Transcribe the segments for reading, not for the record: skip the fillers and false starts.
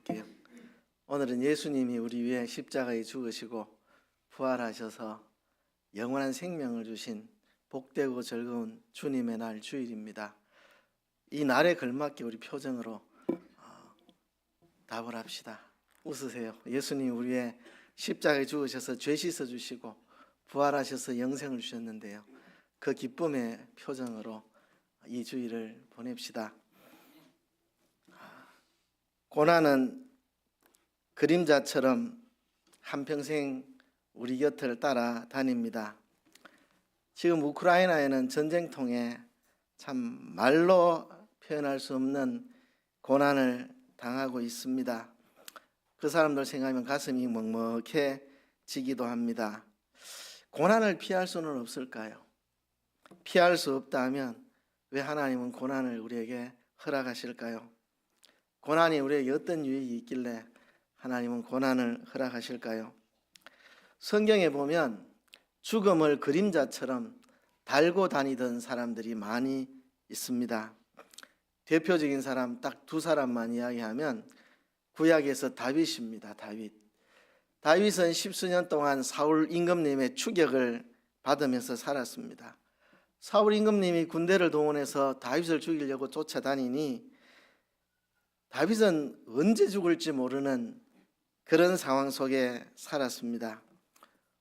기도할게요. 오늘은 예수님이 우리 위해 십자가에 죽으시고 부활하셔서 영원한 생명을 주신 복되고 즐거운 주님의 날 주일입니다. 이 날에 걸맞게 우리 표정으로 답을 합시다. 웃으세요. 예수님 우리 위해 십자가에 죽으셔서 죄 씻어 주시고 부활하셔서 영생을 주셨는데요. 그 기쁨의 표정으로 이 주일을 보냅시다. 고난은 그림자처럼 한평생 우리 곁을 따라다닙니다. 지금 우크라이나에는 전쟁통에 참 말로 표현할 수 없는 고난을 당하고 있습니다. 그 사람들 생각하면 가슴이 먹먹해지기도 합니다. 고난을 피할 수는 없을까요? 피할 수 없다면 왜 하나님은 고난을 우리에게 허락하실까요? 고난이 우리에게 어떤 유익이 있길래 하나님은 고난을 허락하실까요? 성경에 보면 죽음을 그림자처럼 달고 다니던 사람들이 많이 있습니다. 대표적인 사람 딱 두 사람만 이야기하면 구약에서 다윗입니다. 다윗은 십수년 동안 사울 임금님의 추격을 받으면서 살았습니다. 사울 임금님이 군대를 동원해서 다윗을 죽이려고 쫓아다니니 다윗은 언제 죽을지 모르는 그런 상황 속에 살았습니다.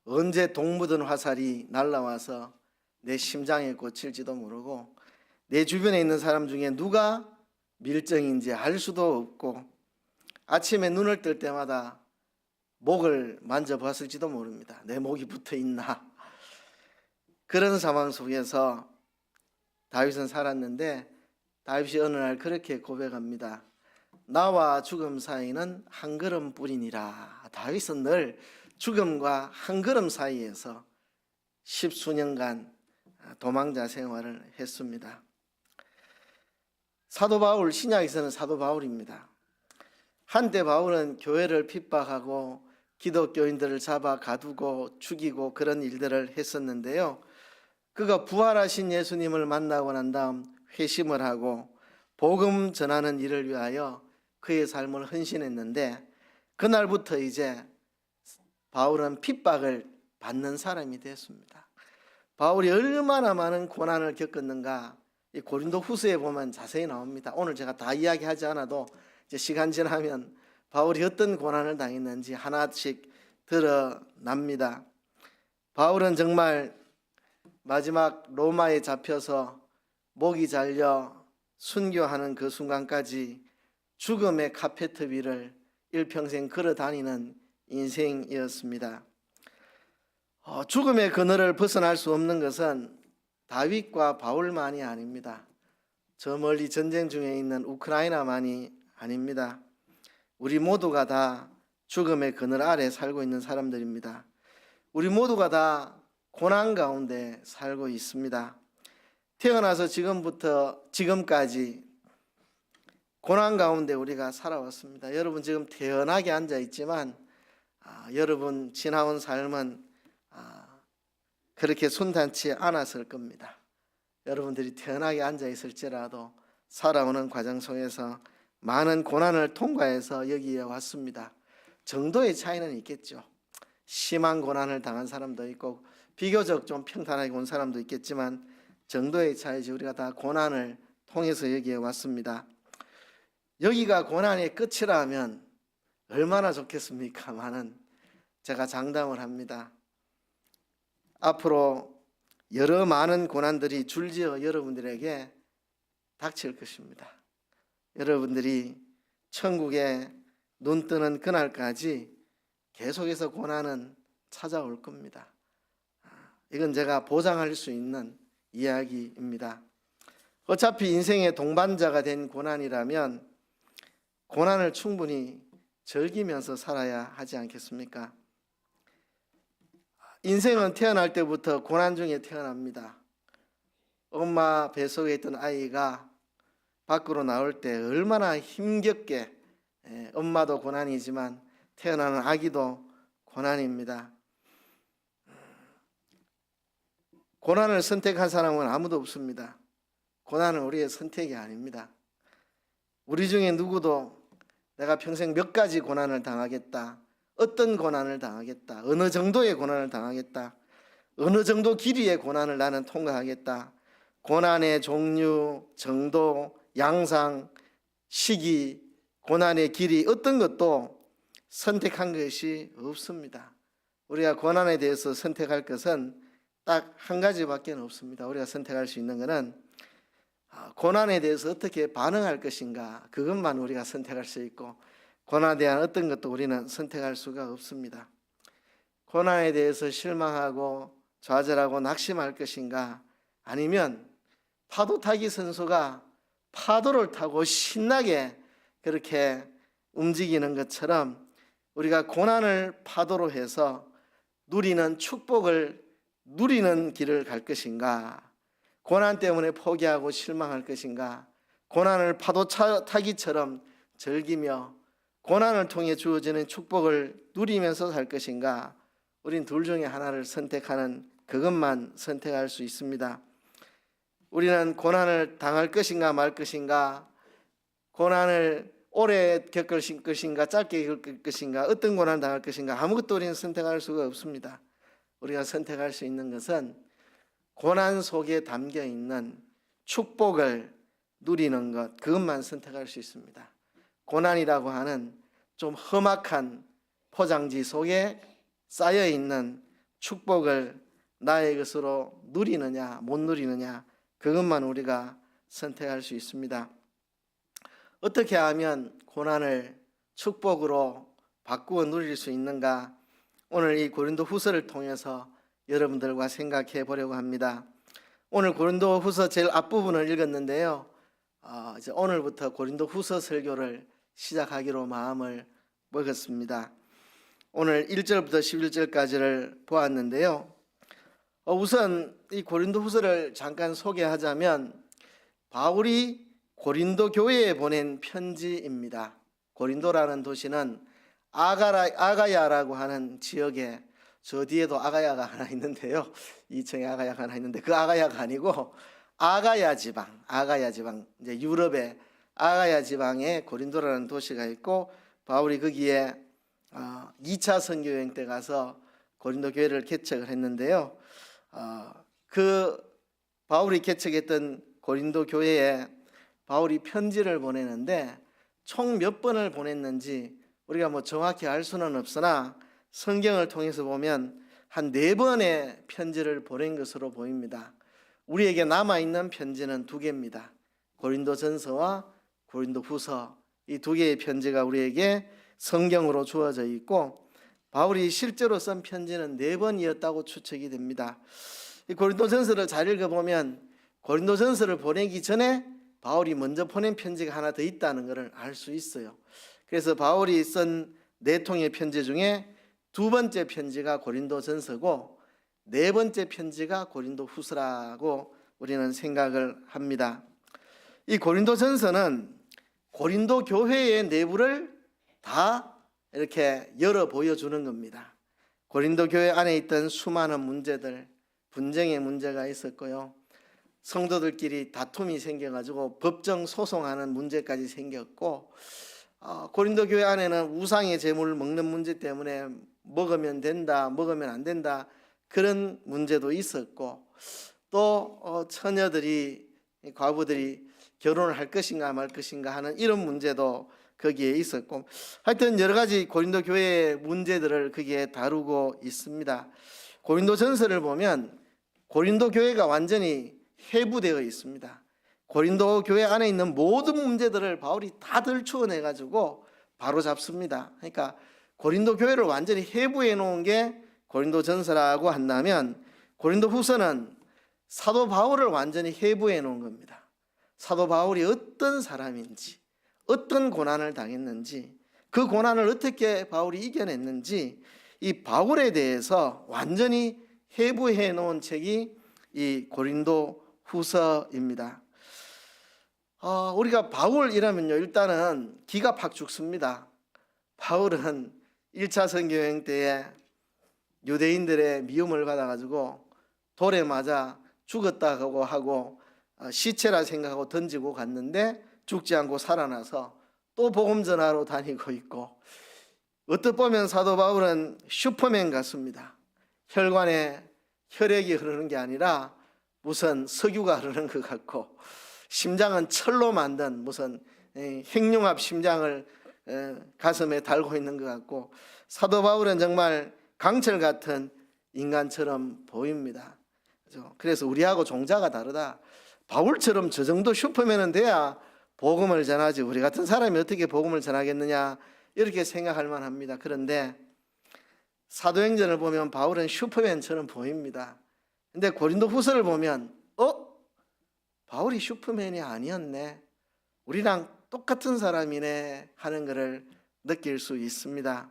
언제 독 묻은 화살이 날아와서 내 심장에 꽂힐지도 모르고 내 주변에 있는 사람 중에 누가 밀정인지 알 수도 없고 아침에 눈을 뜰 때마다 목을 만져봤을지도 모릅니다. 내 목이 붙어 있나. 그런 상황 속에서 다윗은 살았는데 다윗이 어느 날 그렇게 고백합니다. 나와 죽음 사이는 한 걸음 뿐이니라. 다윗은 늘 죽음과 한 걸음 사이에서 십수년간 도망자 생활을 했습니다. 사도 바울, 신약에서는 사도 바울입니다. 한때 바울은 교회를 핍박하고 기독교인들을 잡아 가두고 죽이고 그런 일들을 했었는데요. 그가 부활하신 예수님을 만나고 난 다음 회심을 하고 복음 전하는 일을 위하여 그의 삶을 헌신했는데 그날부터 이제 바울은 핍박을 받는 사람이 됐습니다. 바울이 얼마나 많은 고난을 겪었는가 이 고린도 후서에 보면 자세히 나옵니다. 오늘 제가 다 이야기하지 않아도 이제 시간 지나면 바울이 어떤 고난을 당했는지 하나씩 드러납니다. 바울은 정말 마지막 로마에 잡혀서 목이 잘려 순교하는 그 순간까지 죽음의 카페트 위를 일평생 걸어 다니는 인생이었습니다. 죽음의 그늘을 벗어날 수 없는 것은 다윗과 바울만이 아닙니다. 저 멀리 전쟁 중에 있는 우크라이나만이 아닙니다. 우리 모두가 다 죽음의 그늘 아래 살고 있는 사람들입니다. 우리 모두가 다 고난 가운데 살고 있습니다. 태어나서 지금부터 지금까지 고난 가운데 우리가 살아왔습니다. 여러분 지금 태연하게 앉아 있지만 여러분 지나온 삶은 그렇게 순탄치 않았을 겁니다. 여러분들이 태연하게 앉아 있을지라도 살아오는 과정 속에서 많은 고난을 통과해서 여기에 왔습니다. 정도의 차이는 있겠죠. 심한 고난을 당한 사람도 있고 비교적 좀 평탄하게 온 사람도 있겠지만 정도의 차이지 우리가 다 고난을 통해서 여기에 왔습니다. 여기가 고난의 끝이라면 얼마나 좋겠습니까마는 제가 장담을 합니다. 앞으로 여러 많은 고난들이 줄지어 여러분들에게 닥칠 것입니다. 여러분들이 천국에 눈 뜨는 그날까지 계속해서 고난은 찾아올 겁니다. 이건 제가 보장할 수 있는 이야기입니다. 어차피 인생의 동반자가 된 고난이라면 고난을 충분히 즐기면서 살아야 하지 않겠습니까? 인생은 태어날 때부터 고난 중에 태어납니다. 엄마 뱃속에 있던 아이가 밖으로 나올 때 얼마나 힘겹게 엄마도 고난이지만 태어나는 아기도 고난입니다. 고난을 선택한 사람은 아무도 없습니다. 고난은 우리의 선택이 아닙니다. 우리 중에 누구도 내가 평생 몇 가지 고난을 당하겠다. 어떤 고난을 당하겠다. 어느 정도의 고난을 당하겠다. 어느 정도 길이의 고난을 나는 통과하겠다. 고난의 종류, 정도, 양상, 시기, 고난의 길이 어떤 것도 선택한 것이 없습니다. 우리가 고난에 대해서 선택할 것은 딱 한 가지밖에 없습니다. 우리가 선택할 수 있는 것은 고난에 대해서 어떻게 반응할 것인가, 그것만 우리가 선택할 수 있고, 고난에 대한 어떤 것도 우리는 선택할 수가 없습니다. 고난에 대해서 실망하고 좌절하고 낙심할 것인가, 아니면 파도 타기 선수가 파도를 타고 신나게 그렇게 움직이는 것처럼 우리가 고난을 파도로 해서 누리는 축복을 누리는 길을 갈 것인가, 고난 때문에 포기하고 실망할 것인가, 고난을 파도 타기처럼 즐기며 고난을 통해 주어지는 축복을 누리면서 살 것인가, 우린 둘 중에 하나를 선택하는, 그것만 선택할 수 있습니다. 우리는 고난을 당할 것인가 말 것인가, 고난을 오래 겪을 것인가 짧게 겪을 것인가, 어떤 고난을 당할 것인가, 아무것도 우리는 선택할 수가 없습니다. 우리가 선택할 수 있는 것은 고난 속에 담겨 있는 축복을 누리는 것, 그것만 선택할 수 있습니다. 고난이라고 하는 좀 험악한 포장지 속에 쌓여 있는 축복을 나의 것으로 누리느냐 못 누리느냐, 그것만 우리가 선택할 수 있습니다. 어떻게 하면 고난을 축복으로 바꾸어 누릴 수 있는가, 오늘 이 고린도후서를 통해서 여러분들과 생각해 보려고 합니다. 오늘 고린도후서 제일 앞부분을 읽었는데요, 이제 오늘부터 고린도후서 설교를 시작하기로 마음을 먹었습니다. 오늘 1절부터 11절까지를 보았는데요, 우선 이 고린도후서를 잠깐 소개하자면 바울이 고린도 교회에 보낸 편지입니다. 고린도라는 도시는 아가야라고 하는 지역에, 저 뒤에도 아가야가 하나 있는데요, 2층에 아가야가 하나 있는데 그 아가야가 아니고 아가야 지방, 이제 유럽의 아가야 지방에 고린도라는 도시가 있고, 바울이 거기에 2차 선교 여행 때 가서 고린도 교회를 개척을 했는데요, 그 바울이 개척했던 고린도 교회에 바울이 편지를 보내는데 총 몇 번을 보냈는지 우리가 정확히 알 수는 없으나 성경을 통해서 보면 한 4번의 편지를 보낸 것으로 보입니다. 우리에게 남아있는 편지는 2개입니다. 고린도전서와 고린도후서, 이 2개의 편지가 우리에게 성경으로 주어져 있고, 바울이 실제로 쓴 편지는 4번이었다고 추측이 됩니다. 이 고린도전서를 잘 읽어보면 고린도전서를 보내기 전에 바울이 먼저 보낸 편지가 하나 더 있다는 것을 알 수 있어요. 그래서 바울이 쓴 4통의 편지 중에 2번째 편지가 고린도전서고 4번째 편지가 고린도후서라고 우리는 생각을 합니다. 이 고린도전서는 고린도 교회의 내부를 다 이렇게 열어 보여주는 겁니다. 고린도 교회 안에 있던 수많은 문제들, 분쟁의 문제가 있었고요, 성도들끼리 다툼이 생겨가지고 법정 소송하는 문제까지 생겼고, 고린도 교회 안에는 우상의 제물을 먹는 문제 때문에 먹으면 된다, 먹으면 안 된다, 그런 문제도 있었고, 또 처녀들이, 과부들이 결혼을 할 것인가 말 것인가 하는 이런 문제도 거기에 있었고, 하여튼 여러 가지 고린도 교회의 문제들을 거기에 다루고 있습니다. 고린도전서를 보면 고린도 교회가 완전히 해부되어 있습니다. 고린도 교회 안에 있는 모든 문제들을 바울이 다 들추어내 가지고 바로 잡습니다. 그러니까 고린도 교회를 완전히 해부해 놓은 게 고린도전서라고 한다면, 고린도후서는 사도 바울을 완전히 해부해 놓은 겁니다. 사도 바울이 어떤 사람인지, 어떤 고난을 당했는지, 그 고난을 어떻게 바울이 이겨냈는지, 이 바울에 대해서 완전히 해부해 놓은 책이 이 고린도후서입니다. 우리가 바울이라면요, 일단은 기가 팍 죽습니다. 바울은 1차 선교여행 때에 유대인들의 미움을 받아가지고 돌에 맞아 죽었다고 하고 시체라 생각하고 던지고 갔는데 죽지 않고 살아나서 또 복음 전하러 다니고 있고, 어떻게 보면 사도 바울은 슈퍼맨 같습니다. 혈관에 혈액이 흐르는 게 아니라 무슨 석유가 흐르는 것 같고, 심장은 철로 만든 무슨 핵융합 심장을 가슴에 달고 있는 것 같고, 사도 바울은 정말 강철 같은 인간처럼 보입니다. 그래서 우리하고 종자가 다르다. 바울처럼 저 정도 슈퍼맨은 돼야 복음을 전하지, 우리 같은 사람이 어떻게 복음을 전하겠느냐, 이렇게 생각할 만합니다. 그런데 사도행전을 보면 바울은 슈퍼맨처럼 보입니다. 근데 고린도 후서를 보면 바울이 슈퍼맨이 아니었네, 우리랑 똑같은 사람이네 하는 것을 느낄 수 있습니다.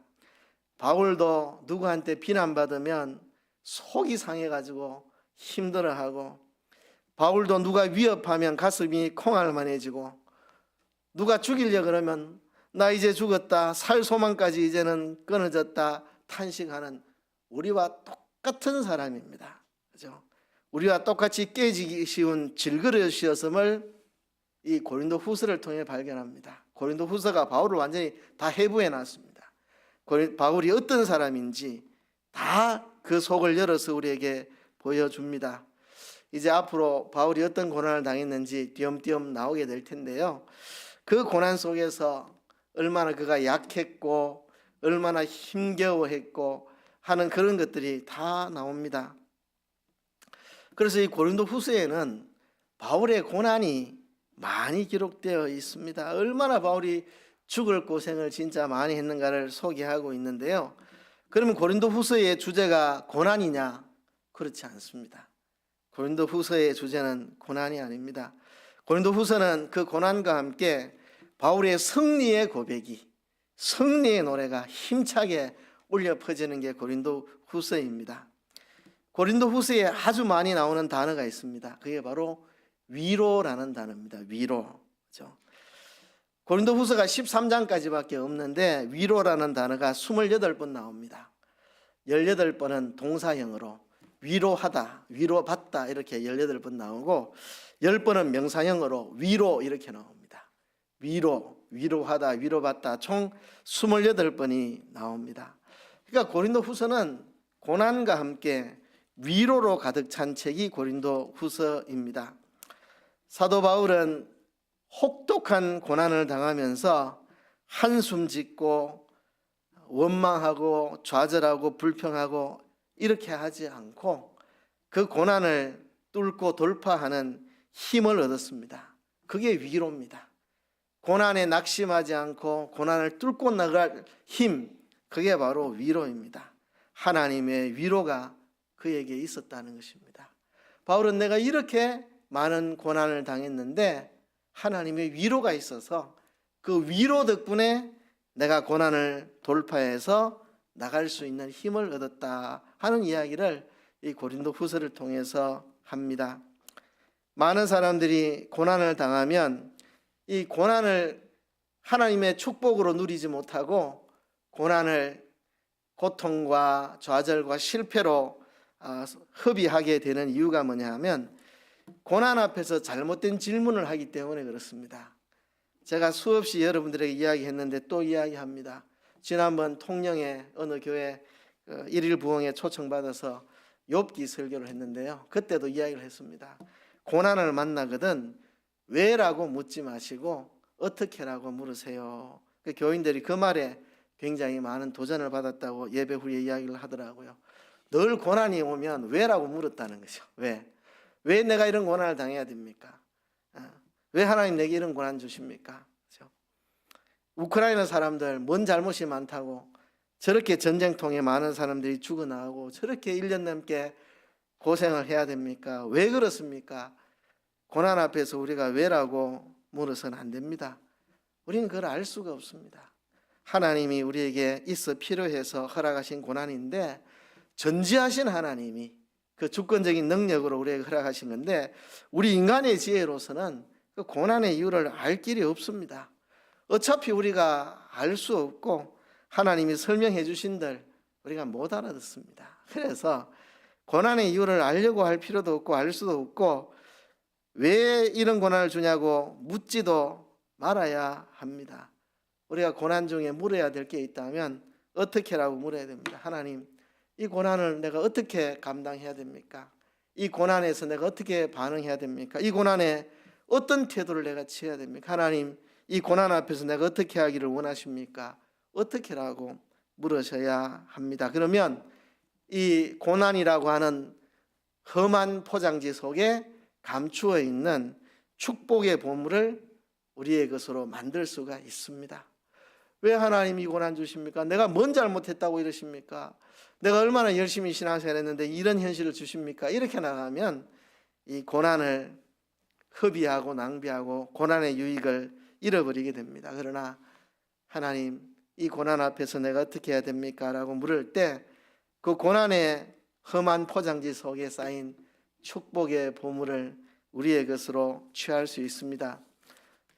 바울도 누구한테 비난받으면 속이 상해가지고 힘들어하고, 바울도 누가 위협하면 가슴이 콩알만해지고, 누가 죽이려 그러면 나 이제 죽었다, 살 소망까지 이제는 끊어졌다 탄식하는 우리와 똑같은 사람입니다. 그죠? 우리와 똑같이 깨지기 쉬운 질그릇이었음을 이 고린도 후서를 통해 발견합니다. 고린도 후서가 바울을 완전히 다 해부해 놨습니다. 바울이 어떤 사람인지 다 그 속을 열어서 우리에게 보여줍니다. 이제 앞으로 바울이 어떤 고난을 당했는지 띄엄띄엄 나오게 될 텐데요, 그 고난 속에서 얼마나 그가 약했고 얼마나 힘겨워했고 하는 그런 것들이 다 나옵니다. 그래서 이 고린도 후서에는 바울의 고난이 많이 기록되어 있습니다. 얼마나 바울이 죽을 고생을 진짜 많이 했는가를 소개하고 있는데요, 그러면 고린도 후서의 주제가 고난이냐? 그렇지 않습니다. 고린도 후서의 주제는 고난이 아닙니다. 고린도 후서는 그 고난과 함께 바울의 승리의 고백이, 승리의 노래가 힘차게 울려 퍼지는 게 고린도 후서입니다. 고린도 후서에 아주 많이 나오는 단어가 있습니다. 그게 바로 위로라는 단어입니다. 위로. 그렇죠? 고린도 후서가 13장까지밖에 없는데 위로라는 단어가 28번 나옵니다. 18번은 동사형으로 위로하다, 위로받다 이렇게 18번 나오고, 10번은 명사형으로 위로 이렇게 나옵니다. 위로, 위로하다, 위로받다 총 28번이 나옵니다. 그러니까 고린도 후서는 고난과 함께 위로로 가득 찬 책이 고린도 후서입니다. 사도 바울은 혹독한 고난을 당하면서 한숨 짓고 원망하고 좌절하고 불평하고 이렇게 하지 않고 그 고난을 뚫고 돌파하는 힘을 얻었습니다. 그게 위로입니다. 고난에 낙심하지 않고 고난을 뚫고 나갈 힘, 그게 바로 위로입니다. 하나님의 위로가 그에게 있었다는 것입니다. 바울은 내가 이렇게 많은 고난을 당했는데 하나님의 위로가 있어서 그 위로 덕분에 내가 고난을 돌파해서 나갈 수 있는 힘을 얻었다 하는 이야기를 이 고린도 후서를 통해서 합니다. 많은 사람들이 고난을 당하면 이 고난을 하나님의 축복으로 누리지 못하고 고난을 고통과 좌절과 실패로 허비하게 되는 이유가 뭐냐 하면 고난 앞에서 잘못된 질문을 하기 때문에 그렇습니다. 제가 수없이 여러분들에게 이야기했는데 또 이야기합니다. 지난번 통영의 어느 교회 일일 부흥에 초청받아서 욥기 설교를 했는데요, 그때도 이야기를 했습니다. 고난을 만나거든 왜라고 묻지 마시고 어떻게라고 물으세요. 그 교인들이 그 말에 굉장히 많은 도전을 받았다고 예배 후에 이야기를 하더라고요. 늘 고난이 오면 왜라고 물었다는 거죠. 왜 내가 이런 고난을 당해야 됩니까? 왜 하나님 내게 이런 고난 주십니까? 그렇죠? 우크라이나 사람들 뭔 잘못이 많다고 저렇게 전쟁통에 많은 사람들이 죽어나가고 저렇게 1년 넘게 고생을 해야 됩니까? 왜 그렇습니까? 고난 앞에서 우리가 왜라고 물어서는 안 됩니다. 우리는 그걸 알 수가 없습니다. 하나님이 우리에게 있어 필요해서 허락하신 고난인데 전지하신 하나님이 그 주권적인 능력으로 우리에게 허락하신 건데 우리 인간의 지혜로서는 그 고난의 이유를 알 길이 없습니다. 어차피 우리가 알 수 없고 하나님이 설명해 주신들 우리가 못 알아듣습니다. 그래서 고난의 이유를 알려고 할 필요도 없고 알 수도 없고 왜 이런 고난을 주냐고 묻지도 말아야 합니다. 우리가 고난 중에 물어야 될 게 있다면 어떻게라고 물어야 됩니다. 하나님, 이 고난을 내가 어떻게 감당해야 됩니까? 이 고난에서 내가 어떻게 반응해야 됩니까? 이 고난에 어떤 태도를 내가 취해야 됩니까? 하나님, 이 고난 앞에서 내가 어떻게 하기를 원하십니까? 어떻게라고 물으셔야 합니다. 그러면 이 고난이라고 하는 험한 포장지 속에 감추어 있는 축복의 보물을 우리의 것으로 만들 수가 있습니다. 왜 하나님 이 고난 주십니까? 내가 뭔 잘못했다고 이러십니까? 내가 얼마나 열심히 신앙생활했는데 이런 현실을 주십니까? 이렇게 나가면 이 고난을 허비하고 낭비하고 고난의 유익을 잃어버리게 됩니다. 그러나 하나님, 이 고난 앞에서 내가 어떻게 해야 됩니까? 라고 물을 때 그 고난의 험한 포장지 속에 쌓인 축복의 보물을 우리의 것으로 취할 수 있습니다.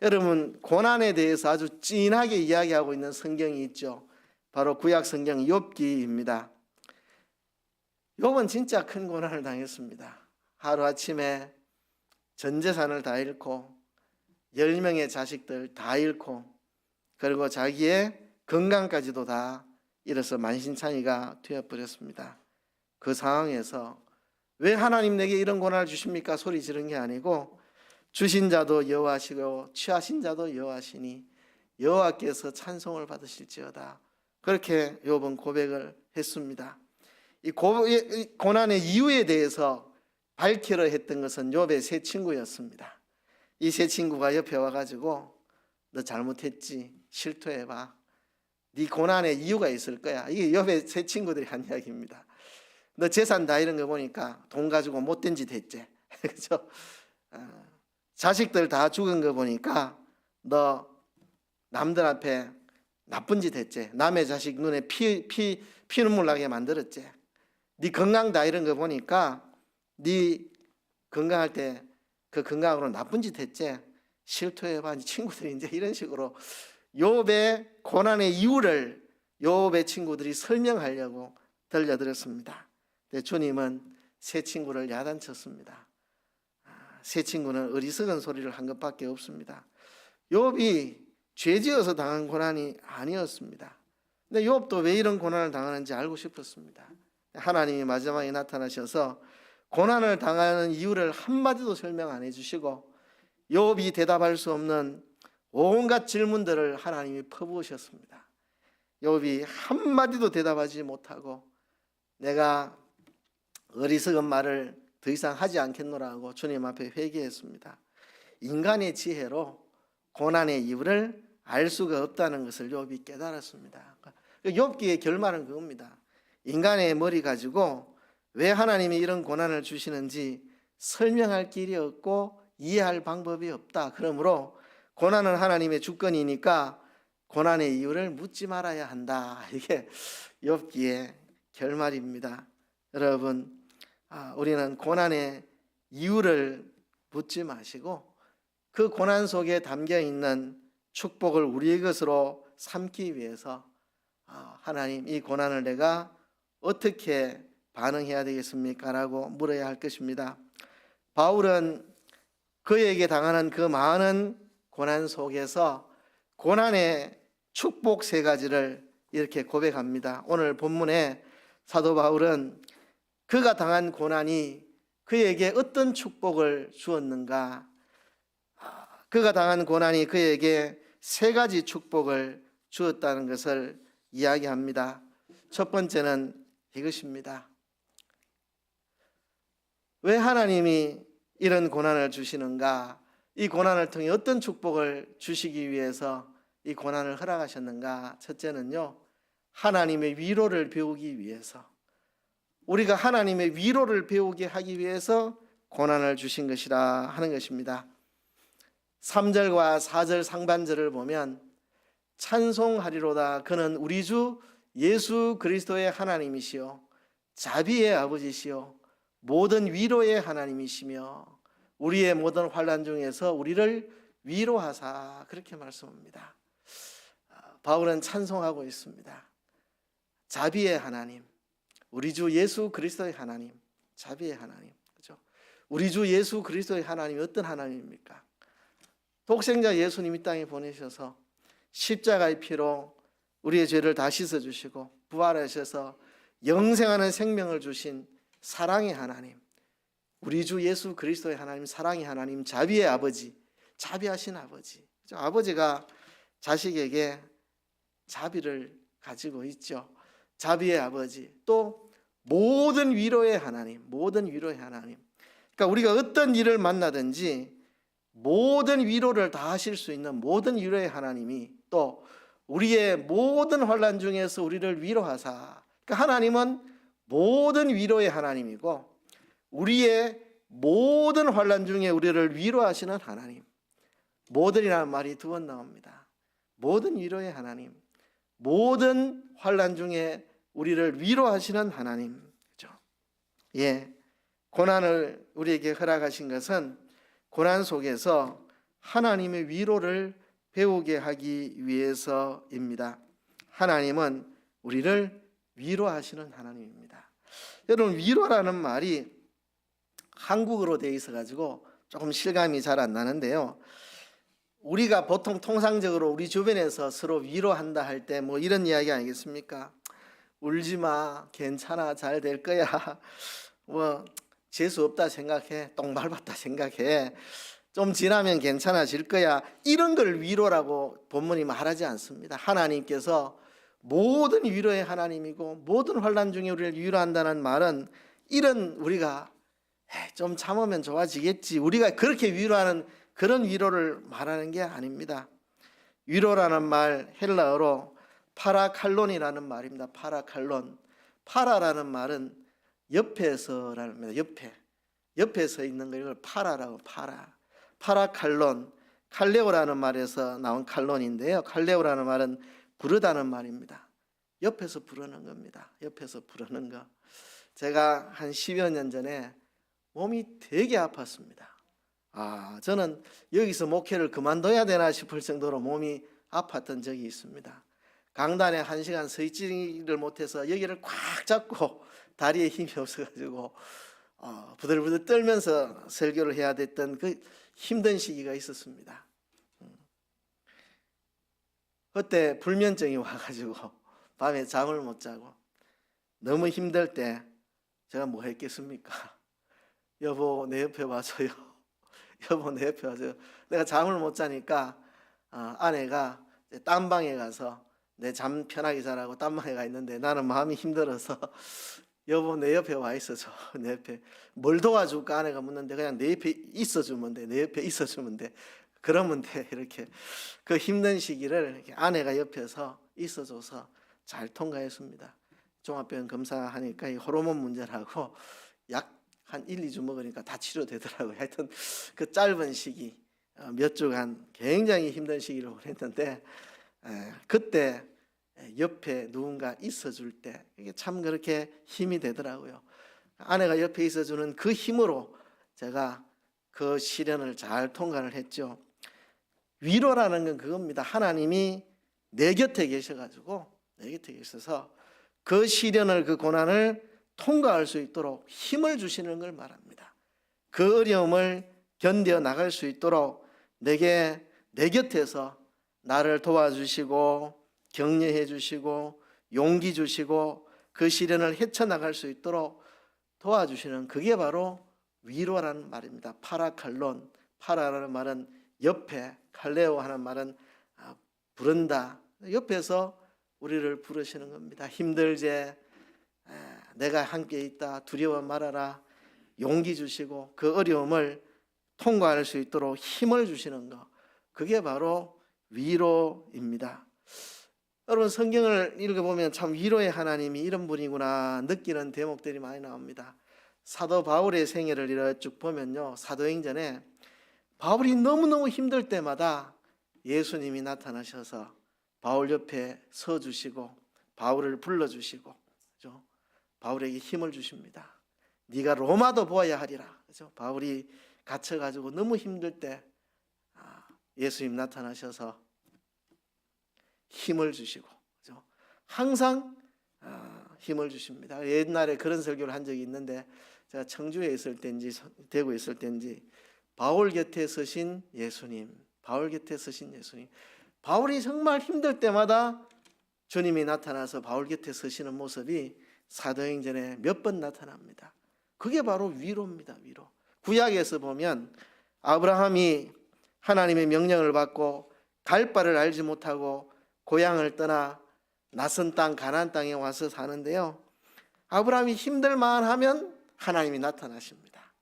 여러분, 고난에 대해서 아주 진하게 이야기하고 있는 성경이 있죠. 바로 구약 성경 욥기입니다. 욥은 진짜 큰 고난을 당했습니다. 하루아침에 전 재산을 다 잃고 10명의 자식들 다 잃고 그리고 자기의 건강까지도 다 잃어서 만신창이가 되어버렸습니다. 그 상황에서 왜 하나님 내게 이런 고난을 주십니까? 소리 지른 게 아니고 주신 자도 여호와시고 취하신 자도 여호와시니 여호와께서 찬송을 받으실지어다. 그렇게 욥은 고백을 했습니다. 이 고난의 이유에 대해서 밝히려 했던 것은 욥의 세 친구였습니다. 이 세 친구가 옆에 와가지고 너 잘못했지, 실토해봐. 네 고난에 이유가 있을 거야. 이게 욥의 세 친구들이 한 이야기입니다. 너 재산 다 잃은 거 보니까 돈 가지고 못된 짓 했지. 그죠? 자식들 다 죽은 거 보니까 너 남들 앞에 나쁜 짓 했지. 남의 자식 눈에 피눈물 나게 만들었지. 네 건강 다 잃은 거 보니까 네 건강할 때 그 건강으로 나쁜 짓 했지. 실토해봐. 친구들이 이제 이런 식으로 욥의 고난의 이유를 욥의 친구들이 설명하려고 들려드렸습니다. 주님은 세 친구를 야단쳤습니다. 세 친구는 어리석은 소리를 한 것밖에 없습니다. 욥이 죄지어서 당한 고난이 아니었습니다. 근데 욥도 왜 이런 고난을 당하는지 알고 싶었습니다. 하나님이 마지막에 나타나셔서 고난을 당하는 이유를 한마디도 설명 안 해주시고 욥이 대답할 수 없는 온갖 질문들을 하나님이 퍼부으셨습니다. 욥이 한마디도 대답하지 못하고 내가 어리석은 말을 더 이상 하지 않겠노라고 주님 앞에 회개했습니다. 인간의 지혜로 고난의 이유를 알 수가 없다는 것을 욥이 깨달았습니다. 욥기의 결말은 그겁니다. 인간의 머리 가지고 왜 하나님이 이런 고난을 주시는지 설명할 길이 없고 이해할 방법이 없다. 그러므로 고난은 하나님의 주권이니까 고난의 이유를 묻지 말아야 한다. 이게 욥기의 결말입니다. 여러분, 우리는 고난의 이유를 묻지 마시고 그 고난 속에 담겨 있는 축복을 우리의 것으로 삼기 위해서 하나님, 이 고난을 내가 어떻게 반응해야 되겠습니까? 라고 물어야 할 것입니다. 바울은 그에게 당하는 그 많은 고난 속에서 고난의 축복 세 가지를 이렇게 고백합니다. 오늘 본문에 사도 바울은 그가 당한 고난이 그에게 어떤 축복을 주었는가? 그가 당한 고난이 그에게 세 가지 축복을 주었다는 것을 이야기합니다. 첫 번째는 이것입니다. 왜 하나님이 이런 고난을 주시는가? 이 고난을 통해 어떤 축복을 주시기 위해서 이 고난을 허락하셨는가? 첫째는요, 하나님의 위로를 배우기 위해서, 우리가 하나님의 위로를 배우게 하기 위해서 고난을 주신 것이라 하는 것입니다. 3절과 4절 상반절을 보면 찬송하리로다 그는 우리 주 예수 그리스도의 하나님이시요 자비의 아버지시요 모든 위로의 하나님이시며 우리의 모든 환난 중에서 우리를 위로하사, 그렇게 말씀합니다. 바울은 찬송하고 있습니다. 자비의 하나님, 우리 주 예수 그리스도의 하나님, 자비의 하나님, 그렇죠? 우리 주 예수 그리스도의 하나님이 어떤 하나님입니까? 독생자 예수님 이 땅에 보내셔서 십자가의 피로 우리의 죄를 다 씻어주시고 부활하셔서 영생하는 생명을 주신 사랑의 하나님, 우리 주 예수 그리스도의 하나님, 사랑의 하나님, 자비의 아버지, 자비하신 아버지. 아버지가 자식에게 자비를 가지고 있죠. 자비의 아버지, 또 모든 위로의 하나님, 모든 위로의 하나님. 그러니까 우리가 어떤 일을 만나든지 모든 위로를 다 하실 수 있는 모든 위로의 하나님이 또 우리의 모든 환난 중에서 우리를 위로하사, 그러니까 하나님은 모든 위로의 하나님이고 우리의 모든 환난 중에 우리를 위로하시는 하나님. 모든이라는 말이 두 번 나옵니다. 모든 위로의 하나님, 모든 환난 중에 우리를 위로하시는 하나님. 그렇죠? 예, 고난을 우리에게 허락하신 것은 고난 속에서 하나님의 위로를 배우게 하기 위해서입니다. 하나님은 우리를 위로하시는 하나님입니다. 여러분, 위로라는 말이 한국어로 되어 있어 가지고 조금 실감이 잘 안 나는데요. 우리가 보통 통상적으로 우리 주변에서 서로 위로한다 할 때 뭐 이런 이야기 아니겠습니까? 울지 마, 괜찮아, 잘 될 거야. 뭐 재수 없다 생각해, 똥 밟았다 생각해, 좀 지나면 괜찮아질 거야. 이런 걸 위로라고 본문이 말하지 않습니다. 하나님께서 모든 위로의 하나님이고 모든 환난 중에 우리를 위로한다는 말은 이런 우리가 좀 참으면 좋아지겠지, 우리가 그렇게 위로하는 그런 위로를 말하는 게 아닙니다. 위로라는 말 헬라어로 파라칼론이라는 말입니다. 파라칼론. 파라라는 말은 옆에서라는 말입니다. 옆에서 있는 걸 파라라고. 파라칼론. 칼레오라는 말에서 나온 칼론인데요. 칼레오라는 말은 부르다는 말입니다. 옆에서 부르는 겁니다. 옆에서 부르는 거. 제가 한 10여 년 전에 몸이 되게 아팠습니다. 저는 여기서 목회를 그만둬야 되나 싶을 정도로 몸이 아팠던 적이 있습니다. 강단에 1시간 서 있지를 못해서 여기를 꽉 잡고 다리에 힘이 없어가지고 부들부들 떨면서 설교를 해야 됐던 그 힘든 시기가 있었습니다. 그때 불면증이 와가지고 밤에 잠을 못 자고 너무 힘들 때 제가 뭐 했겠습니까? 여보, 내 옆에 와줘요. 여보, 내 옆에 와줘요. 내가 잠을 못 자니까 아내가 딴 방에 가서 내 잠 편하게 자라고 딴 방에 가 있는데 나는 마음이 힘들어서 여보, 내 옆에 와 있어줘. 내 옆에. 뭘 도와줄까? 아내가 묻는데 그냥 내 옆에 있어주면 돼. 내 옆에 있어주면 돼. 그러면 돼. 이렇게 그 힘든 시기를 이렇게 아내가 옆에서 있어줘서 잘 통과했습니다. 종합병원 검사하니까 이 호르몬 문제라고 약 한 1, 2주 먹으니까 다 치료되더라고요. 하여튼 그 짧은 시기 몇 주간 굉장히 힘든 시기를 보냈는데 그때 옆에 누군가 있어줄 때 이게 참 그렇게 힘이 되더라고요. 아내가 옆에 있어주는 그 힘으로 제가 그 시련을 잘 통과를 했죠. 위로라는 건 그겁니다. 하나님이 내 곁에 계셔가지고 내 곁에 계셔서 그 시련을, 그 고난을 통과할 수 있도록 힘을 주시는 걸 말합니다. 그 어려움을 견뎌 나갈 수 있도록 내 곁에서 나를 도와주시고 격려해 주시고 용기 주시고 그 시련을 헤쳐나갈 수 있도록 도와주시는, 그게 바로 위로라는 말입니다. 파라칼론. 파라라는 말은 옆에, 칼레오 하는 말은 부른다. 옆에서 우리를 부르시는 겁니다. 힘들제, 내가 함께 있다, 두려워 말아라, 용기 주시고 그 어려움을 통과할 수 있도록 힘을 주시는 것, 그게 바로 위로입니다. 여러분, 성경을 읽어보면 참 위로의 하나님이 이런 분이구나 느끼는 대목들이 많이 나옵니다. 사도 바울의 생애를 이렇게 쭉 보면요, 사도행전에 바울이 너무너무 힘들 때마다 예수님이 나타나셔서 바울 옆에 서주시고 바울을 불러주시고, 그죠? 바울에게 힘을 주십니다. 네가 로마도 보아야 하리라. 그죠? 바울이 갇혀가지고 너무 힘들 때 예수님 나타나셔서 힘을 주시고, 그죠? 항상 힘을 주십니다. 옛날에 그런 설교를 한 적이 있는데, 제가 청주에 있을 때인지 대구에 있을 때인지 바울 곁에 서신 예수님, 바울 곁에 서신 예수님, 바울이 정말 힘들 때마다 주님이 나타나서 바울 곁에 서시는 모습이 사도행전에 몇 번 나타납니다. 그게 바로 위로입니다. 위로. 구약에서 보면 아브라함이 하나님의 명령을 받고 갈 바를 알지 못하고 고향을 떠나 낯선 땅 가나안 땅에 와서 사는데요, 아브라함이 힘들만 하면 하나님이 나타나십니다.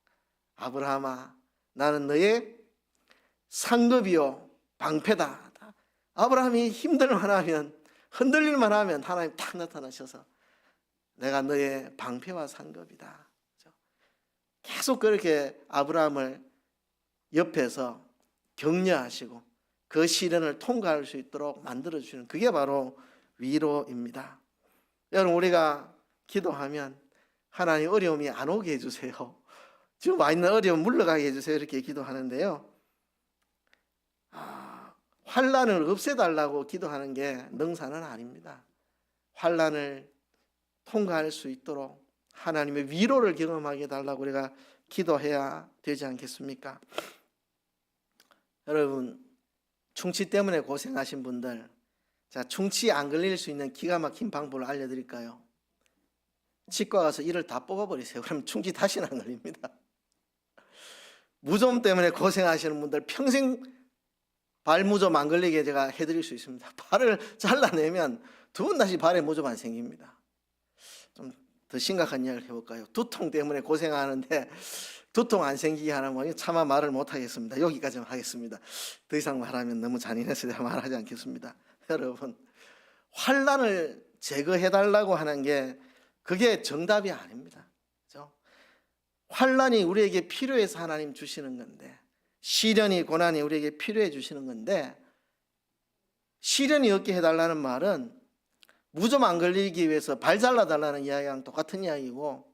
아브라함아, 나는 너의 상급이요 방패다. 아브라함이 힘들만 하면, 흔들릴만 하면 하나님 딱 나타나셔서 내가 너의 방패와 상급이다. 계속 그렇게 아브라함을 옆에서 격려하시고 그 시련을 통과할 수 있도록 만들어주시는, 그게 바로 위로입니다. 여러분, 우리가 기도하면 하나님 어려움이 안 오게 해주세요, 지금 와 있는 어려움 물러가게 해주세요, 이렇게 기도하는데요, 환난을 없애달라고 기도하는 게 능사는 아닙니다. 환난을 통과할 수 있도록 하나님의 위로를 경험하게 해달라고 우리가 기도해야 되지 않겠습니까? 여러분, 충치 때문에 고생하신 분들, 자, 충치 안 걸릴 수 있는 기가 막힌 방법을 알려드릴까요? 치과 가서 이를 다 뽑아버리세요. 그럼 충치 다시는 안 걸립니다. 무좀 때문에 고생하시는 분들 평생 발 무좀 안 걸리게 제가 해드릴 수 있습니다. 발을 잘라내면 두 번 다시 발에 무좀 안 생깁니다. 좀 더 심각한 이야기를 해볼까요? 두통 때문에 고생하는데 두통 안 생기게 하는 차마 말을 못하겠습니다. 여기까지만 하겠습니다. 더 이상 말하면 너무 잔인해서 제가 말하지 않겠습니다. 여러분, 환난을 제거해달라고 하는 게 그게 정답이 아닙니다. 그렇죠? 환난이 우리에게 필요해서 하나님 주시는 건데, 시련이 고난이 우리에게 필요해 주시는 건데, 시련이 없게 해달라는 말은 무좀 안 걸리기 위해서 발 잘라달라는 이야기랑 똑같은 이야기고,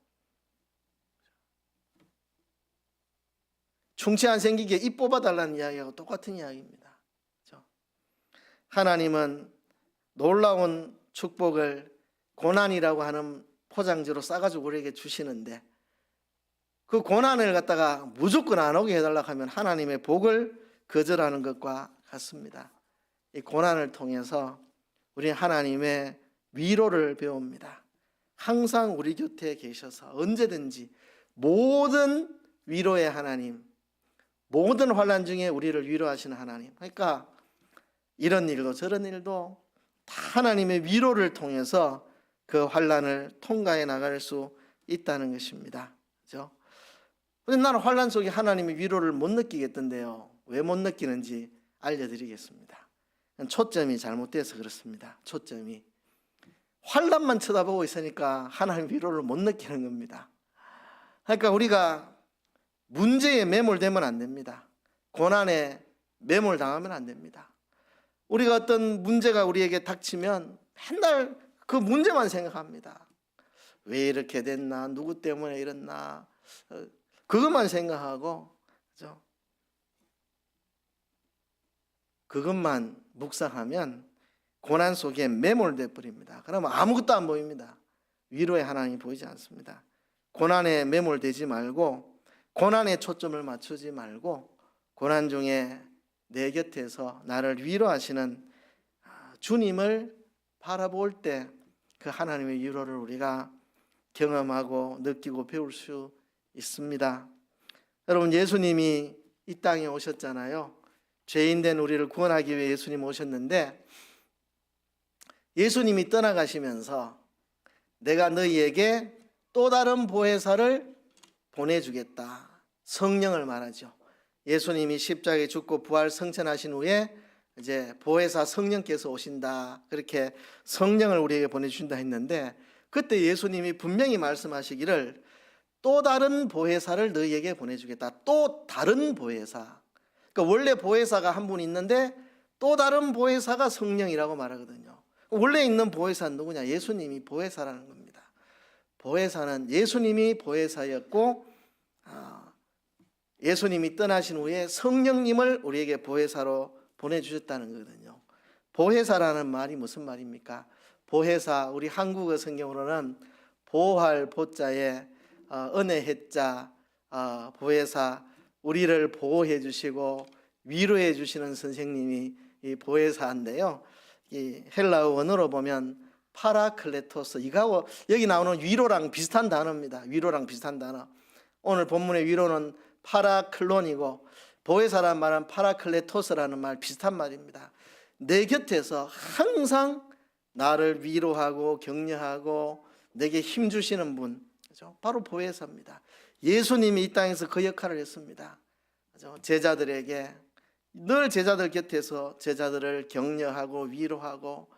충치 안 생기게 입 뽑아달라는 이야기하고 똑같은 이야기입니다. 그렇죠? 하나님은 놀라운 축복을 고난이라고 하는 포장지로 싸가지고 우리에게 주시는데, 그 고난을 갖다가 무조건 안 오게 해달라고 하면 하나님의 복을 거절하는 것과 같습니다. 이 고난을 통해서 우리는 하나님의 위로를 배웁니다. 항상 우리 곁에 계셔서 언제든지 모든 위로의 하나님, 모든 환난 중에 우리를 위로하시는 하나님, 그러니까 이런 일도 저런 일도 다 하나님의 위로를 통해서 그 환난을 통과해 나갈 수 있다는 것입니다. 그렇죠? 근데 나는 환난 속에 하나님의 위로를 못 느끼겠던데요, 왜 못 느끼는지 알려드리겠습니다. 초점이 잘못돼서 그렇습니다. 초점이 환난만 쳐다보고 있으니까 하나님의 위로를 못 느끼는 겁니다. 그러니까 우리가 문제에 매몰되면 안 됩니다. 고난에 매몰당하면 안 됩니다. 우리가 어떤 문제가 우리에게 닥치면 맨날 그 문제만 생각합니다. 왜 이렇게 됐나, 누구 때문에 이랬나, 그것만 생각하고, 그죠? 그것만 묵상하면 고난 속에 매몰돼 버립니다. 그러면 아무것도 안 보입니다. 위로의 하나님이 보이지 않습니다. 고난에 매몰되지 말고, 고난에 초점을 맞추지 말고, 고난 중에 내 곁에서 나를 위로하시는 주님을 바라볼 때 그 하나님의 위로를 우리가 경험하고 느끼고 배울 수 있습니다. 여러분, 예수님이 이 땅에 오셨잖아요. 죄인된 우리를 구원하기 위해 예수님 오셨는데, 예수님이 떠나가시면서 내가 너희에게 또 다른 보혜사를 보내주겠다, 성령을 말하죠. 예수님이 십자가에 죽고 부활 성천하신 후에 이제 보혜사 성령께서 오신다, 그렇게 성령을 우리에게 보내주신다 했는데, 그때 예수님이 분명히 말씀하시기를 또 다른 보혜사를 너희에게 보내주겠다. 또 다른 보혜사. 그러니까 원래 보혜사가 한 분 있는데 또 다른 보혜사가 성령이라고 말하거든요. 원래 있는 보혜사는 누구냐? 예수님이 보혜사라는 겁니다. 보혜사는 예수님이 보혜사였고, 예수님이 떠나신 후에 성령님을 우리에게 보혜사로 보내주셨다는 거거든요. 보혜사라는 말이 무슨 말입니까? 보혜사, 우리 한국어 성경으로는 보할 보자에 은혜 해자, 보혜사, 우리를 보호해 주시고 위로해 주시는 선생님이 이 보혜사인데요. 이 헬라어 원어로 보면 파라클레토스, 이거하고 여기 나오는 위로랑 비슷한 단어입니다. 위로랑 비슷한 단어. 오늘 본문의 위로는 파라클론이고 보혜사라는 말은 파라클레토스라는 말, 비슷한 말입니다. 내 곁에서 항상 나를 위로하고 격려하고 내게 힘 주시는 분, 그죠? 바로 보혜사입니다. 예수님이 이 땅에서 그 역할을 했습니다. 그죠? 제자들에게 늘 제자들 곁에서 제자들을 격려하고 위로하고,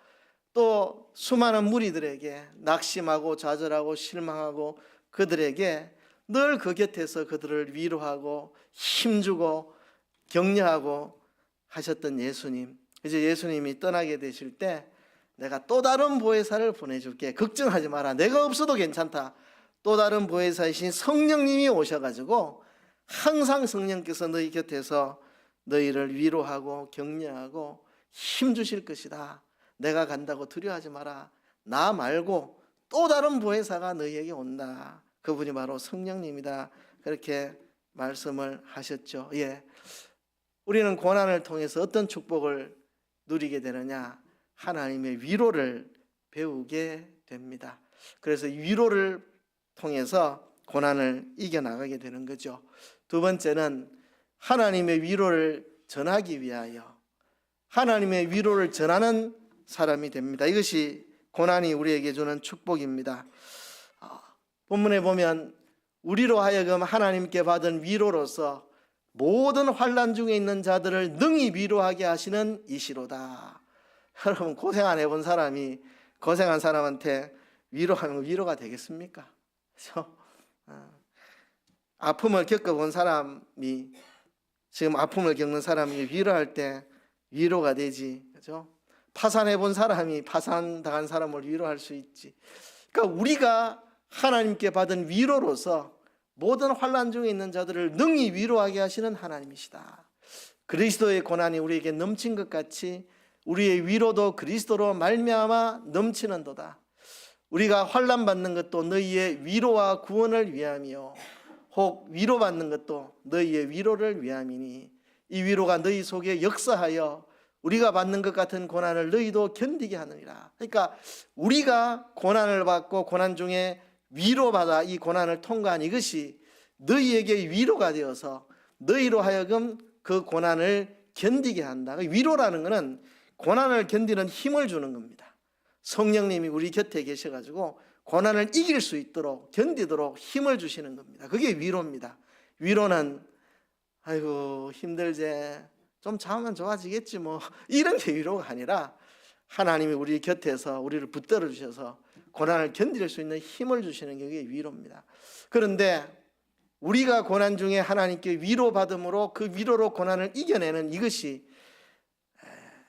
또 수많은 무리들에게 낙심하고 좌절하고 실망하고 그들에게 늘 그 곁에서 그들을 위로하고 힘주고 격려하고 하셨던 예수님. 이제 예수님이 떠나게 되실 때 내가 또 다른 보혜사를 보내줄게, 걱정하지 마라, 내가 없어도 괜찮다. 또 다른 보혜사이신 성령님이 오셔가지고 항상 성령께서 너희 곁에서 너희를 위로하고 격려하고 힘주실 것이다. 내가 간다고 두려워하지 마라. 나 말고 또 다른 보혜사가 너희에게 온다. 그분이 바로 성령님이다. 그렇게 말씀을 하셨죠. 우리는 고난을 통해서 어떤 축복을 누리게 되느냐? 하나님의 위로를 배우게 됩니다. 그래서 위로를 통해서 고난을 이겨나가게 되는 거죠. 두 번째는 하나님의 위로를 전하기 위하여 하나님의 위로를 전하는 사람이 됩니다. 이것이 고난이 우리에게 주는 축복입니다. 본문에 보면 우리로 하여금 하나님께 받은 위로로서 모든 환난 중에 있는 자들을 능히 위로하게 하시는 이시로다. 여러분, 고생 안 해본 사람이 고생한 사람한테 위로하는 건 위로가 되겠습니까? 그렇죠? 아픔을 겪어본 사람이, 지금 아픔을 겪는 사람이 위로할 때 위로가 되지, 그렇죠? 파산해본 사람이 파산당한 사람을 위로할 수 있지. 그러니까 우리가 하나님께 받은 위로로서 모든 환난 중에 있는 자들을 능히 위로하게 하시는 하나님이시다. 그리스도의 고난이 우리에게 넘친 것 같이 우리의 위로도 그리스도로 말미암아 넘치는도다. 우리가 환난 받는 것도 너희의 위로와 구원을 위함이요 혹 위로받는 것도 너희의 위로를 위함이니 이 위로가 너희 속에 역사하여 우리가 받는 것 같은 고난을 너희도 견디게 하느니라. 그러니까 우리가 고난을 받고 고난 중에 위로받아 이 고난을 통과한 이것이 너희에게 위로가 되어서 너희로 하여금 그 고난을 견디게 한다. 위로라는 것은 고난을 견디는 힘을 주는 겁니다. 성령님이 우리 곁에 계셔가지고 고난을 이길 수 있도록 견디도록 힘을 주시는 겁니다. 그게 위로입니다. 위로는 아이고 힘들제, 좀 참으면 좋아지겠지 뭐, 이런 게 위로가 아니라 하나님이 우리 곁에서 우리를 붙들어 주셔서 고난을 견딜 수 있는 힘을 주시는 게 위로입니다. 그런데 우리가 고난 중에 하나님께 위로받음으로 그 위로로 고난을 이겨내는 이것이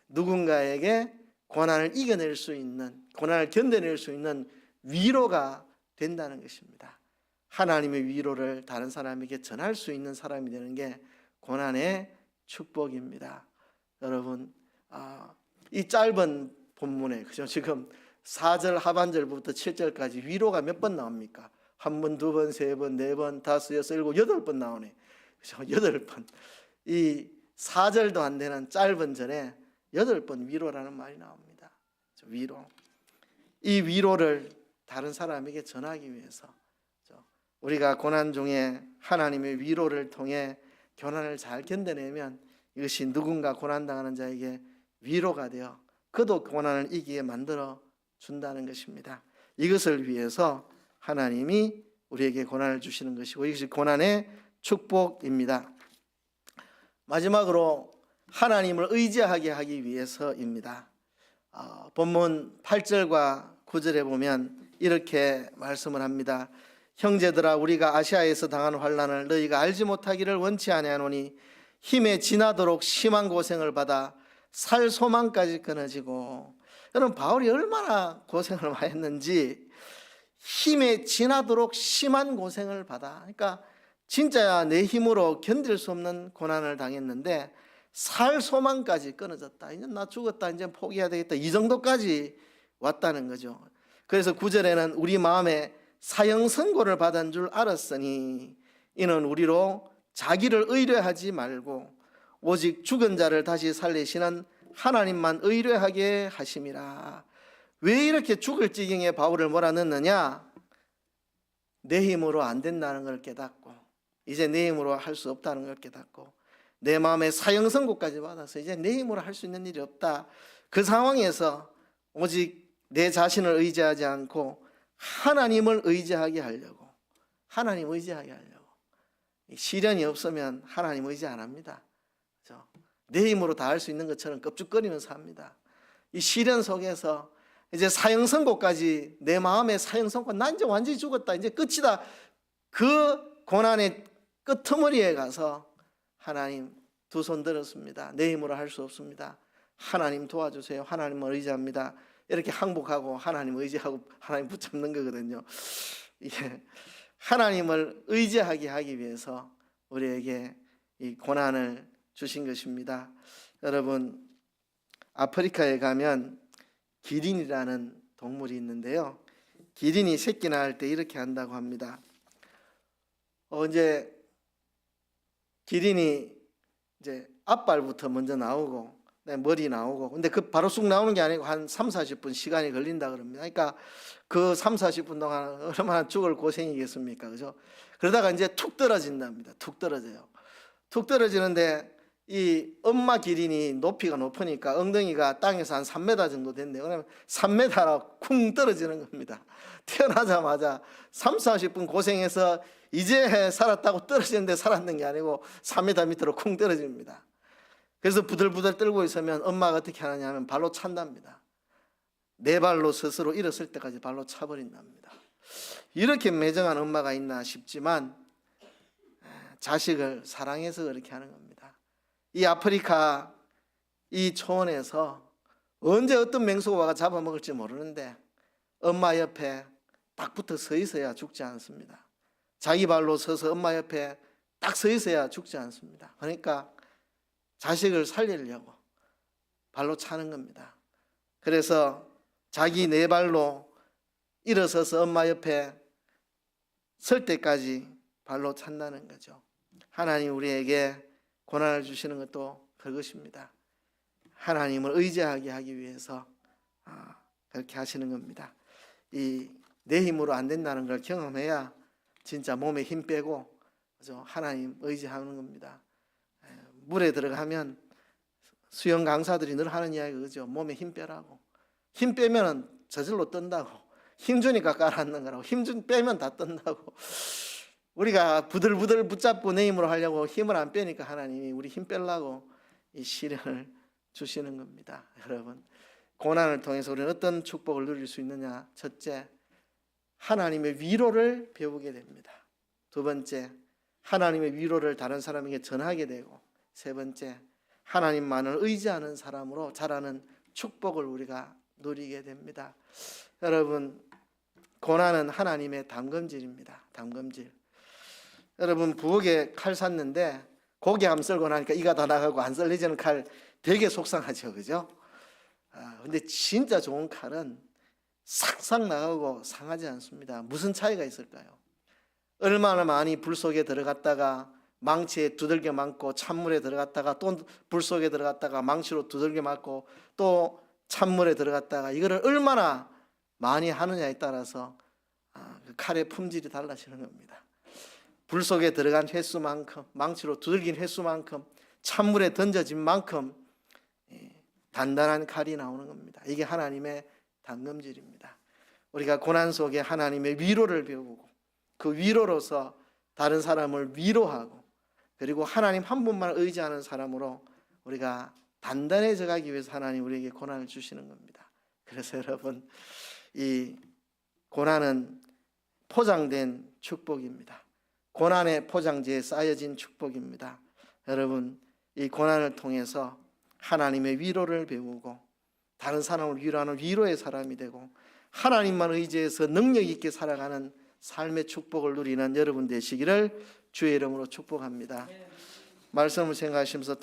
누군가에게 고난을 이겨낼 수 있는, 고난을 견뎌낼 수 있는 위로가 된다는 것입니다. 하나님의 위로를 다른 사람에게 전할 수 있는 사람이 되는 게 고난의 축복입니다. 여러분, 이 짧은 본문에, 그죠? 지금 4절 하반절부터 7절까지 위로가 몇 번 나옵니까? 한 번, 두 번, 세 번, 네 번, 다섯, 여섯, 일곱, 8번 나오네. 그죠? 8번. 이 4절도 안 되는 짧은 절에 8번 위로라는 말이 나옵니다. 위로. 이 위로를 다른 사람에게 전하기 위해서 우리가 고난 중에 하나님의 위로를 통해 고난을 잘 견뎌내면 이것이 누군가 고난당하는 자에게 위로가 되어 그도 고난을 이기게 만들어 준다는 것입니다. 이것을 위해서 하나님이 우리에게 고난을 주시는 것이고 이것이 고난의 축복입니다. 마지막으로 하나님을 의지하게 하기 위해서입니다. 본문 8절과 9절에 보면 이렇게 말씀을 합니다. 형제들아, 우리가 아시아에서 당한 환난을 너희가 알지 못하기를 원치 아니하노니 힘에 지나도록 심한 고생을 받아 살 소망까지 끊어지고. 여러분, 바울이 얼마나 고생을 많이 했는지, 힘에 지나도록 심한 고생을 받아, 그러니까 진짜야 내 힘으로 견딜 수 없는 고난을 당했는데 살 소망까지 끊어졌다. 이제 나 죽었다, 이제 포기해야 되겠다, 이 정도까지 왔다는 거죠. 그래서 9절에는 우리 마음에 사형 선고를 받은 줄 알았으니 이는 우리로 자기를 의뢰하지 말고 오직 죽은 자를 다시 살리시는 하나님만 의뢰하게 하심이라. 왜 이렇게 죽을 지경에 바울을 몰아넣느냐? 내 힘으로 안 된다는 걸 깨닫고, 이제 내 힘으로 할 수 없다는 걸 깨닫고, 내 마음에 사형 선고까지 받아서 이제 내 힘으로 할 수 있는 일이 없다. 그 상황에서 오직 내 자신을 의지하지 않고 하나님을 의지하게 하려고, 하나님 의지하게 하려고. 시련이 없으면 하나님 의지 안 합니다. 그렇죠? 내 힘으로 다 할 수 있는 것처럼 껍죽거리면서 합니다. 이 시련 속에서 이제 사형 선고까지, 내 마음의 사형 선고, 난 이제 완전히 죽었다, 이제 끝이다, 그 고난의 끄트머리에 가서 하나님 두 손 들었습니다. 내 힘으로 할 수 없습니다. 하나님 도와주세요. 하나님을 의지합니다. 이렇게 항복하고 하나님 의지하고 하나님 붙잡는 거거든요. 이게 하나님을 의지하게 하기 위해서 우리에게 이 고난을 주신 것입니다. 여러분, 아프리카에 가면 기린이라는 동물이 있는데요. 기린이 새끼 낳을 때 이렇게 한다고 합니다. 이제 기린이 이제 앞발부터 먼저 나오고 머리 나오고, 근데 그 바로 쑥 나오는 게 아니고 한 30-40분 시간이 걸린다 그럽니다. 그러니까 그 30-40분 동안 얼마나 죽을 고생이겠습니까? 그죠? 그러다가 이제 툭 떨어진답니다. 툭 떨어져요. 툭 떨어지는데 이 엄마 기린이 높이가 높으니까 엉덩이가 땅에서 한 3m 정도 된대요. 그러면 3m라 쿵 떨어지는 겁니다. 태어나자마자 30-40분 고생해서 이제 살았다고 떨어지는데 살았는 게 아니고 3m 밑으로 쿵 떨어집니다. 그래서 부들부들 떨고 있으면 엄마가 어떻게 하느냐 하면 발로 찬답니다. 네 발로 스스로 일어설 때까지 발로 차버린답니다. 이렇게 매정한 엄마가 있나 싶지만 자식을 사랑해서 그렇게 하는 겁니다. 이 아프리카 이 초원에서 언제 어떤 맹수가 잡아먹을지 모르는데 엄마 옆에 딱 붙어 서 있어야 죽지 않습니다. 자기 발로 서서 엄마 옆에 딱 서 있어야 죽지 않습니다. 그러니까 자식을 살리려고 발로 차는 겁니다. 그래서 자기 네 발로 일어서서 엄마 옆에 설 때까지 발로 찬다는 거죠. 하나님 우리에게 고난을 주시는 것도 그것입니다. 하나님을 의지하게 하기 위해서 그렇게 하시는 겁니다. 이 내 힘으로 안 된다는 걸 경험해야 진짜 몸에 힘 빼고 하나님 의지하는 겁니다. 물에 들어가면 수영 강사들이 늘 하는 이야기가 그죠. 몸에 힘 빼라고. 힘 빼면 저절로 뜬다고. 힘 주니까 깔아앉는 거라고. 힘 빼면 다 뜬다고. 우리가 부들부들 붙잡고 내 힘으로 하려고 힘을 안 빼니까 하나님이 우리 힘 빼려고 이 시련을 주시는 겁니다. 여러분, 고난을 통해서 우리는 어떤 축복을 누릴 수 있느냐? 첫째, 하나님의 위로를 배우게 됩니다. 두 번째, 하나님의 위로를 다른 사람에게 전하게 되고, 세 번째, 하나님만을 의지하는 사람으로 자라는 축복을 우리가 누리게 됩니다. 여러분, 고난은 하나님의 담금질입니다. 담금질. 여러분, 부엌에 칼 샀는데 고기 함 썰고 나니까 이가 다 나가고 안 썰리지는 칼 되게 속상하죠, 그죠? 근데 진짜 좋은 칼은 싹싹 나가고 상하지 않습니다. 무슨 차이가 있을까요? 얼마나 많이 불 속에 들어갔다가 망치에 두들겨 맞고 찬물에 들어갔다가 또 불 속에 들어갔다가 망치로 두들겨 맞고 또 찬물에 들어갔다가 이거를 얼마나 많이 하느냐에 따라서 그 칼의 품질이 달라지는 겁니다. 불 속에 들어간 횟수만큼, 망치로 두들긴 횟수만큼, 찬물에 던져진 만큼 단단한 칼이 나오는 겁니다. 이게 하나님의 담금질입니다. 우리가 고난 속에 하나님의 위로를 배우고 그 위로로서 다른 사람을 위로하고 그리고 하나님 한 분만 의지하는 사람으로 우리가 단단해져 가기 위해서 하나님 우리에게 고난을 주시는 겁니다. 그래서 여러분, 이 고난은 포장된 축복입니다. 고난의 포장지에 쌓여진 축복입니다. 여러분, 이 고난을 통해서 하나님의 위로를 배우고 다른 사람을 위로하는 위로의 사람이 되고 하나님만 의지해서 능력 있게 살아가는 삶의 축복을 누리는 여러분 되시기를 주의 이름으로 축복합니다. 말씀을 생각하시면서